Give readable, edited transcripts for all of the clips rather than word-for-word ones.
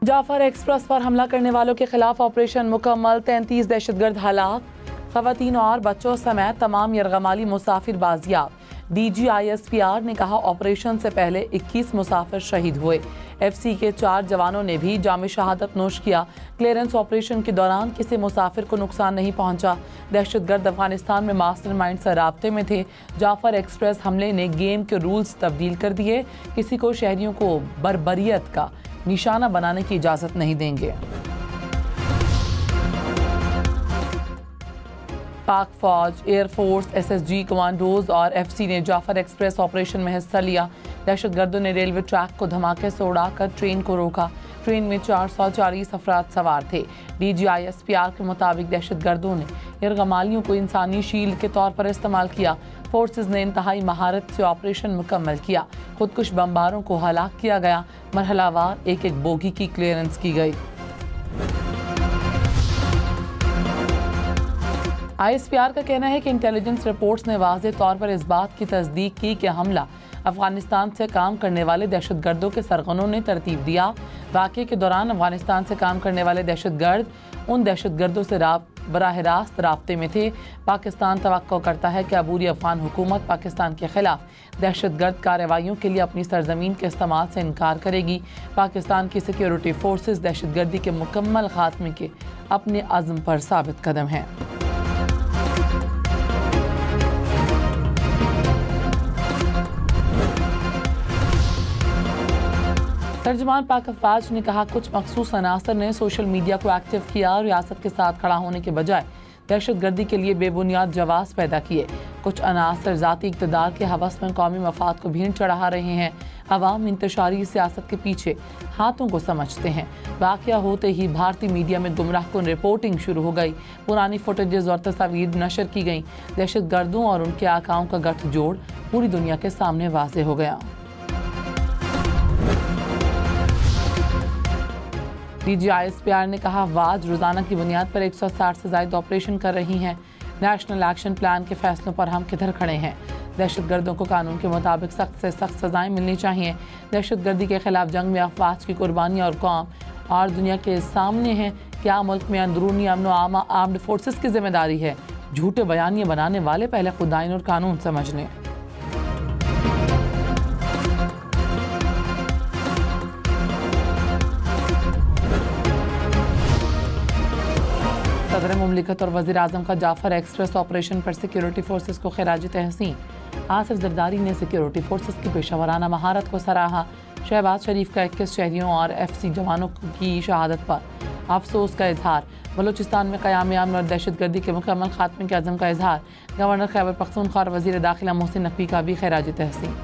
Jafar express पर हमला करने वालों के खिलाफ ऑपरेशन मुकम्मल, 33 दहशतगर्द हलाक, खवातीन और बच्चों समेत तमाम यरगमाली मुसाफिर बाजियाब। DGISPR ने कहा ऑपरेशन से पहले 21 मुसाफिर शहीद हुए। FC के 4 जवानों ने भी जाम शहादत नोश किया। क्लियरेंस ऑपरेशन के दौरान किसी मुसाफिर को नुकसान नहीं पहुंचा। दहशतगर्द अफगानिस्तान में मास्टरमाइंड से राब्ते में थे। जाफर एक्सप्रेस हमले ने गेम के रूल्स तब्दील कर दिए। किसी को शहरियों को बर्बरियत का निशाना बनाने की इजाज़त नहीं देंगे। पाक फौज, एयरफोर्स, SSG कमांडोज और FC ने जाफर एक्सप्रेस ऑपरेशन में हिस्सा लिया। दहशतगर्दों ने रेलवे ट्रैक को धमाके से उड़ाकर ट्रेन को रोका। ट्रेन में 440 अफराद सवार थे। DGISPR के मुताबिक दहशतगर्दों ने यरगमालियों को इंसानी शील्ड के तौर पर इस्तेमाल किया। फोर्सेज ने इंतहाई महारत से ऑपरेशन मुकम्मल किया। खुदकुश बमबारों को हलाक किया गया। मरहलावार एक एक बोगी की क्लियरेंस की गई। ISPR का कहना है कि इंटेलिजेंस रिपोर्ट्स ने वाज़ेह तौर पर इस बात की तस्दीक की कि हमला अफगानिस्तान से काम करने वाले दहशतगर्दों के सरगनों ने तरतीब दिया। वाक़े के दौरान अफगानिस्तान से काम करने वाले दहशतगर्द उन दहशतगर्दों से बराह रास्त राब्ते में थे। पाकिस्तान तवक्को करता है कि अबूरी अफगान हुकूमत पाकिस्तान के खिलाफ दहशतगर्द कार्रवाइयों के लिए अपनी सरजमीन के इस्तेमाल से इनकार करेगी। पाकिस्तान की सिक्योरिटी फोर्सेस दहशतगर्दी के मुकम्मल खात्मे के अपने अज़्म पर साबित कदम हैं। तर्जुमान पाक अफवाज ने कहा कुछ मखसूस अनासर ने सोशल मीडिया को एक्टिव किया और रियासत के साथ खड़ा होने के बजाय दहशतगर्दी के लिए बेबुनियाद जवाब पैदा किए। कुछ अनासर ज़ाती इक़्तिदार के हवस में कौमी मफाद को भीड़ चढ़ा रहे हैं। अवाम इंतशारी सियासत के पीछे हाथों को समझते हैं। वाक़या होते ही भारतीय मीडिया में गुमराहकुन रिपोर्टिंग शुरू हो गई। पुरानी फुटेजेस और तस्वीर नशर की गई। दहशतगर्दों और उनके आकाओं का गठजोड़ पूरी दुनिया के सामने वाज़ेह हो गया। DGISPR ने कहा वाज रोज़ाना की बुनियाद पर 160 से ज़ायद ऑपरेशन कर रही हैं। नेशनल एक्शन प्लान के फैसलों पर हम किधर खड़े हैं। दहशतगर्दों को कानून के मुताबिक सख्त से सख्त सज़ाएँ मिलनी चाहिए। दहशतगर्दी के खिलाफ जंग में अफवाज की कुर्बानी और कौम और दुनिया के सामने है। क्या मुल्क में अंदरूनी अमन व आर्म्ड फोर्सेस की जिम्मेदारी है? झूठे बयानिए बनाने वाले पहले खुद आइन और कानून समझ लें। सदर मुमलिकत और वज़ीर आज़म का जाफर एक्सप्रेस ऑपरेशन पर सिक्योरिटी फोर्सेस को खिराज तहसीन। आसिफ जरदारी ने सिक्योरिटी फोर्सेस की पेशावराना महारत को सराहा। शहबाज शरीफ का 21 शहरियों और FC जवानों की शहादत पर अफसोस का इजहार। बलूचिस्तान में क़याम अमन और दहशतगर्दी के मुकम्मल खात्मे के अज़म का इजहार। गवर्नर खैबर पख्तूनख्वा और वज़ीर दाखिला मोहसिन नकवी का भी खिराज तहसीन।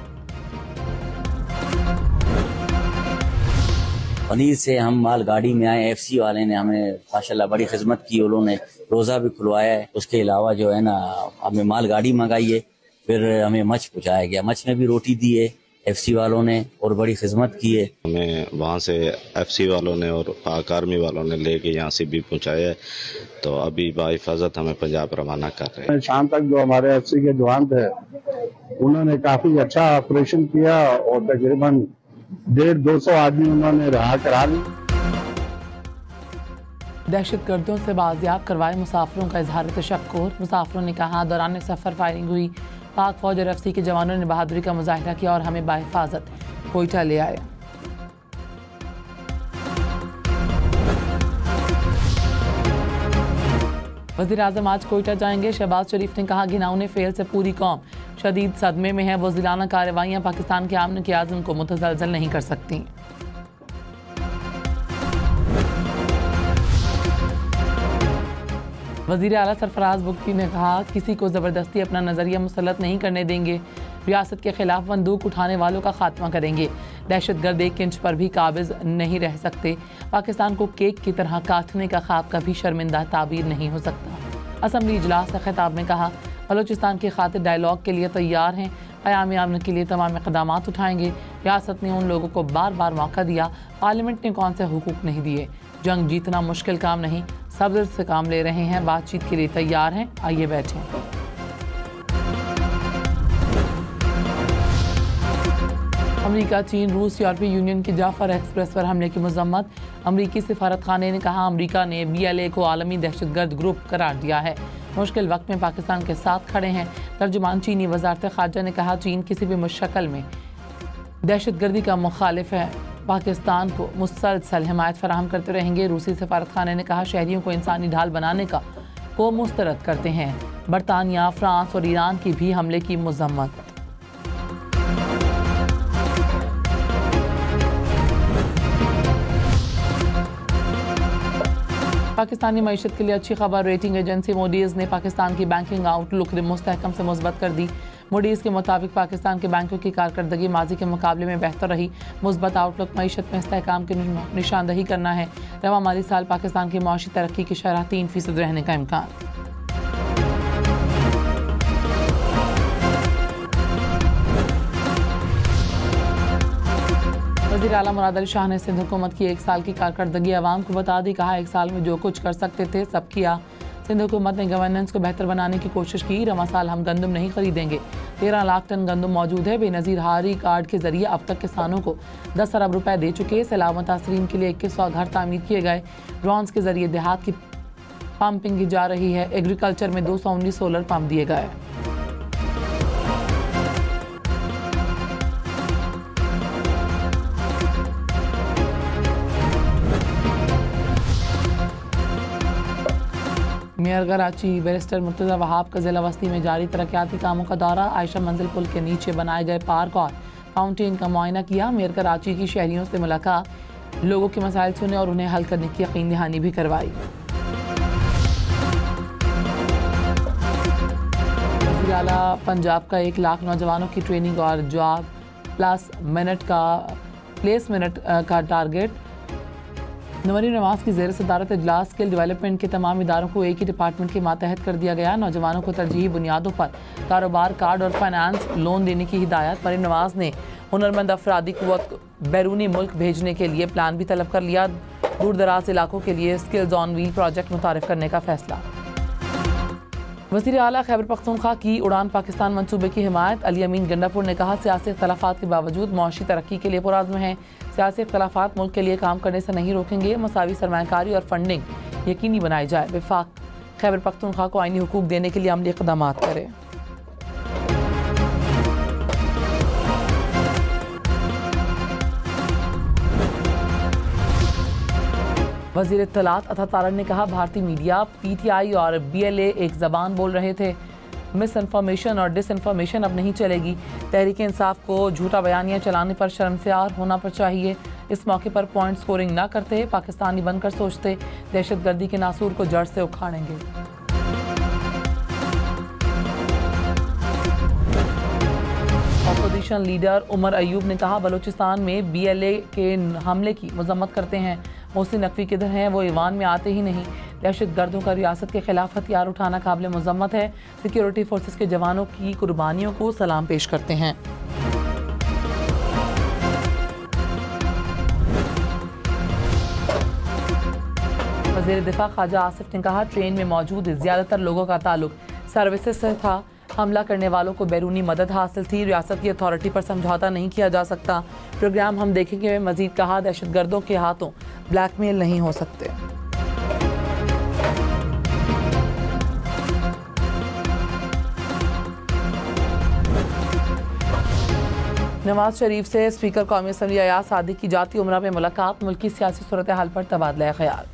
पनीर से हम मालगाड़ी में आए, FC वाले ने हमें माशाल्लाह बड़ी खिदमत की। उन्होंने रोज़ा भी खुलवाया है। उसके अलावा जो है ना हमें मालगाड़ी मंगाई है, फिर हमें मछ पहुँचाया गया। मछ में भी रोटी दी है FC वालों ने और बड़ी खिदमत की है। हमें वहाँ से FC वालों ने और पाक आर्मी वालों ने लेके यहाँ से भी पहुँचाया है। तो अभी बाहिफाजत हमें पंजाब रवाना कर रहे हैं। शाम तक जो हमारे FC के जवान थे उन्होंने काफ़ी अच्छा ऑपरेशन किया और तकरीबन 150-200 आदमी उन्होंने रहा करा ली। दहशतगर्दों से बाजियाब करवाए मुसाफिरों का इजहार तशक्कुर। मुसाफिरों ने कहा दौरान सफ़र फायरिंग हुई। पाक फौज और FC के जवानों ने बहादुरी का मुजाहिरा किया और हमें बाहिफाजत कोयटा ले आए। वज़ीर आज़म आज कोयटा जाएंगे। शहबाज शरीफ ने कहा घिनौने फेल से पूरी कौम शदीद सदमे में है। वो ज़िलाना कार्रवाइयाँ पाकिस्तान के आमन के आज़म को मुतज़लज़ल नहीं कर सकती। वज़ीर आला सरफराज बुगटी ने कहा किसी को ज़बरदस्ती अपना नज़रिया मुसल्लत नहीं करने देंगे। रियासत के खिलाफ बंदूक उठाने वालों का खात्मा करेंगे। दहशतगर्द 1 इंच पर भी काबिज नहीं रह सकते। पाकिस्तान को केक की तरह काटने का ख्वाब कभी शर्मिंदा ताबीर नहीं हो सकता। असम्बली इजलास से खिताब में कहा बलूचिस्तान की खातिर डायलॉग के लिए तैयार हैं। क़याम अमन के लिए तमाम इक़दामात उठाएंगे। रियासत ने उन लोगों को बार बार मौका दिया। पार्लियामेंट ने कौन से हुकूक नहीं दिए। जंग जीतना मुश्किल काम नहीं, सब्र से काम ले रहे हैं। बातचीत के लिए तैयार हैं। आइए बैठें। अमेरिका, चीन, रूस, यूरोपीय यूनियन की जाफर एक्सप्रेस पर हमले की मजम्मत। अमरीकी सिफारतखाने ने कहा अमेरिका ने BLA को आलमी दहशतगर्द ग्रुप करार दिया है, मुश्किल वक्त में पाकिस्तान के साथ खड़े हैं। तर्जुमान चीनी वजारत खारजा ने कहा चीन किसी भी शक्ल में दहशतगर्दी का मुखालिफ है, पाकिस्तान को मुसलसल हिमायत फराहम करते रहेंगे। रूसी सिफारतखाने ने कहा शहरियों को इंसानी ढाल बनाने को मुस्तरद करते हैं। बरतानिया, फ्रांस और ईरान की भी हमले की मजम्मत। पाकिस्तानी मईशत के लिए अच्छी खबर। रेटिंग एजेंसी मूडीज़ ने पाकिस्तान की बैंकिंग आउटलुक मुस्तहकम से मुस्बत कर दी। मूडीज़ के मुताबिक पाकिस्तान के बैंकों की कारकर्दगी माजी के मुकाबले में बेहतर रही। मुस्बत आउटलुक मईशत में इस्तेहकाम की निशानदही करना है। रवा माली साल पाकिस्तान की मुआशी तरक्की की शरह 3% रहने का इम्कान। वज़ीर आला मुराद अली शाह ने सिंध हुकूमत की 1 साल की कारकर्दगी आवाम को बता दी। कहा 1 साल में जो कुछ कर सकते थे सब किया। सिंध हुकूमत ने गवर्नेंस को बेहतर बनाने की कोशिश की। रवा साल हम गंदम नहीं खरीदेंगे। 13 लाख टन गंदम मौजूद है। बेनज़ीर हारी कार्ड के जरिए अब तक किसानों को 10 अरब रुपए दे चुके। सैलाब मुतासरीन के लिए 2100 घर तामीर किए गए। ड्रोन्स के जरिए देहात की पंपिंग की जा रही है। एग्रीकल्चर में 219 सोलर पंप दिए गए। मेयर कराची बैरिस्टर मुर्तज़ा वहाब का ज़िला वस्ती में जारी तरक्याती कामों का दौरा। आयशा मंजिल पुल के नीचे बनाए गए पार्क और फाउंटेन का मुआयना किया। मेयर कराची की शहरियों से मुलाकात, लोगों के मसाइल सुने और उन्हें हल करने की यकीन दहानी भी करवाई। वज़ीर आला पंजाब का 1 लाख नौजवानों की ट्रेनिंग और जॉब प्लेस मिनट का टारगेट। नवरी नवाज की ज़ेर सदारत इजलास स्किल डेवलपमेंट के तमाम इदारों को एक ही डिपार्टमेंट के मातहत कर दिया गया। नौजवानों को तरजीही बुनियादों पर कारोबार कार्ड और फाइनेंस लोन देने की हिदायत। मरीम नवाज ने हुनरमंद अफरादी क़ुव्वत बैरूनी मुल्क भेजने के लिए प्लान भी तलब कर लिया। दूर दराज इलाकों के लिए स्किल्स ऑन व्हील प्रोजेक्ट मुतारिफ करने का फैसला। वज़ीर आला खैबर पख्तूनख्वा की उड़ान पाकिस्तान मंसूबे की हिमायत। अली अमीन गंडापुर ने कहा सियासी इख्तलाफात के बावजूद मुआशी तरक्की के लिए पुरअज़्म हैं। सियासी इख्तलाफात मुल्क के लिए काम करने से नहीं रोकेंगे। मसावी सरमायाकारी और फंडिंग यकीनी बनाई जाए। वफाक खैबर पख्तूनख्वा को आईनी हुकूक देने के लिए अमली इक़दाम करे। वज़ीर इत्तलात अता तारड़ ने कहा भारतीय मीडिया PTI और BLA एक ज़बान बोल रहे थे। मिस इन्फॉर्मेशन और डिसइन्फॉर्मेशन अब नहीं चलेगी। तहरीक इंसाफ को झूठा बयानियाँ चलाने पर शर्मसार होना पर चाहिए। इस मौके पर पॉइंट स्कोरिंग ना करते, पाकिस्तानी बनकर सोचते, दहशतगर्दी के नासूर को जड़ से उखाड़ेंगे। अपोजिशन लीडर उमर अयूब ने कहा बलूचिस्तान में BLA के हमले की मजम्मत करते हैं। मोहसिन नकवी किधर हैं? वो ईवान में आते ही नहीं। दहशतगर्दों का रियासत के खिलाफ हथियार उठाना काबिल मजम्मत है। सिक्योरिटी फोर्सेस के जवानों की कुर्बानियों को सलाम पेश करते हैं। वज़ीर दिफा ख्वाजा आसिफ ने कहा ट्रेन में मौजूद ज़्यादातर लोगों का ताल्लुक सर्विसेज से था। हमला करने वालों को बैरूनी मदद हासिल थी। रियासत की अथॉरिटी पर समझौता नहीं किया जा सकता। प्रोग्राम हम देखेंगे। मजीद कहा दहशतगर्दों के हाथों ब्लैकमेल नहीं हो सकते। नवाज शरीफ से स्पीकर कौमी असम्बली अयाज सादिक की जाती उमरा में मुलाकात। मुल्की सियासी सूरत हाल पर तबादला ख्याल।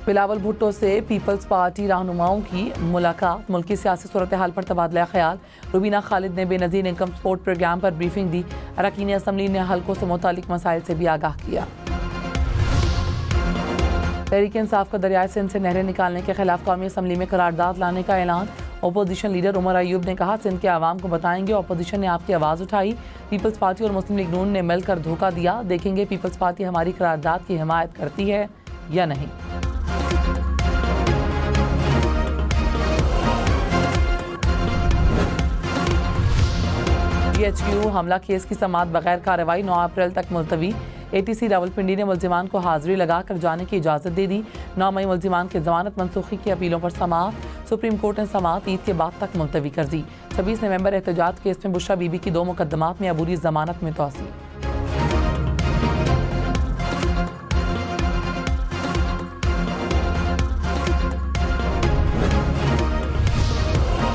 बिलावल भुट्टो से पीपल्स पार्टी रहनुमाओं की मुलाकात। मुल्की सियासी सूरत हाल पर तबादला ख्याल। रुबीना खालिद ने बेनज़ीर इनकम सपोर्ट प्रोग्राम पर ब्रीफिंग दी। अरकान असम्बली ने हल्कों से मुतालिक मसाइल से भी आगाह किया। तहरीक इंसाफ का दरियाए सिंध से नहरें निकालने के खिलाफ कौमी असम्बली में करारदाद लाने का ऐलान। अपोजिशन लीडर उमर अयूब ने कहा सिंध के आवाम को बताएंगे अपोजिशन ने आपकी आवाज़ उठाई। पीपल्स पार्टी और मुस्लिम लीग नून ने मिलकर धोखा दिया। देखेंगे पीपल्स पार्टी हमारी करारदाद की हिमायत करती है या नहीं। DHQ हमला केस की समाअत बगैर कार्रवाई 9 अप्रैल तक मुलतवी। ATC रावलपिंडी ने मुल्जिमान को हाजिरी लगाकर जाने की इजाज़त दे दी। 9 मई मुल्जिमान की जमानत मनसूखी की अपीलों पर समाअत। सुप्रीम कोर्ट ने समाअत ईद के बाद तक मुलतवी कर दी। 26 नवंबर एहतजाज केस में बुशरा बीबी की 2 मुकदमात में अबूरी जमानत में तोसी।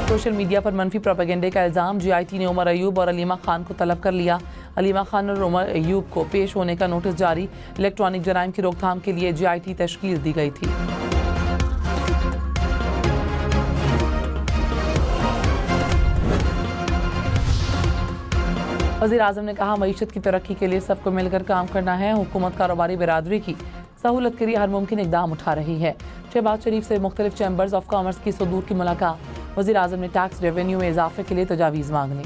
सोशल मीडिया पर मनफी प्रोपेगेंडे का इल्ज़ाम। GIT ने उमर अयूब और अलीमा खान को तलब कर लिया। अलीमा खान और उमर अयूब को पेश होने का नोटिस जारी। इलेक्ट्रॉनिक जराइम की रोकथाम के लिए GIT तश्कील दी गई थी। वज़ीर आज़म ने कहा, मईशत की तरक्की के लिए सबको मिलकर काम करना है। हुकूमत कारोबारी बिरादरी की सहूलत के लिए हर मुमकिन इकदाम उठा रही है। शहबाज शरीफ से मुख्तलिफ चैम्बर्स ऑफ कॉमर्स की सदूर की मुलाकात। वज़ीर आज़म ने टैक्स रेवेन्यू में इजाफे के लिए तजावीज़ मांगनी।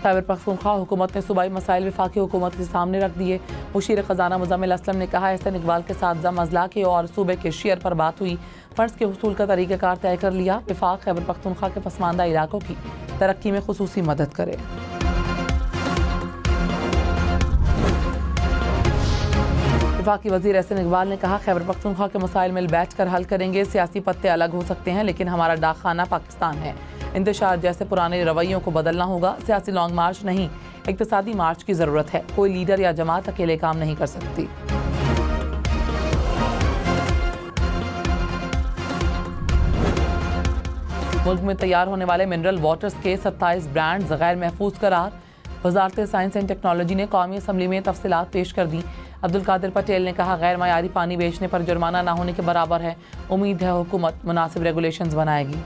खैबर पख्तूनख्वा हुकूमत ने सूबाई मसाइल वफाकी हुकूमत के सामने रख दिए। मुशीर ख़जाना मुज़म्मिल असलम ने कहा, एहसन इकबाल के साथ जम अजला के और सूबे के शेयर पर बात हुई। फ़र्ज के हुसूल का तरीक़ाकार तय कर लिया। वफाक खैबर पख्तूनख्वा के पसमानदा इलाकों की तरक्की में खुसूसी मदद करे। वफाकी वज़ीर एहसन इकबाल ने कहा, खैबर पख्तूनख्वा के मसाइल मिल बैठ कर हल करेंगे। सियासी पत्ते अलग हो सकते हैं, लेकिन हमारा डाक खाना पाकिस्तान है। इंतशार जैसे पुराने रवैयों को बदलना होगा। सियासी लॉन्ग मार्च नहीं, इक्तिसादी मार्च की ज़रूरत है। कोई लीडर या जमात अकेले काम नहीं कर सकती। मुल्क में तैयार होने वाले मिनरल वाटर्स के 27 ब्रांड्स गैर महफूज करार। वजारत साइंस एंड टेक्नोलॉजी ने कौमी असम्बली में तफसीलात पेश कर दी। अब्दुल कादिर पटेल ने कहा, गैर मयारी पानी बेचने पर जुर्माना न होने के बराबर है। उम्मीद है हुकूमत मुनासिब रेगुलेशंस बनाएगी।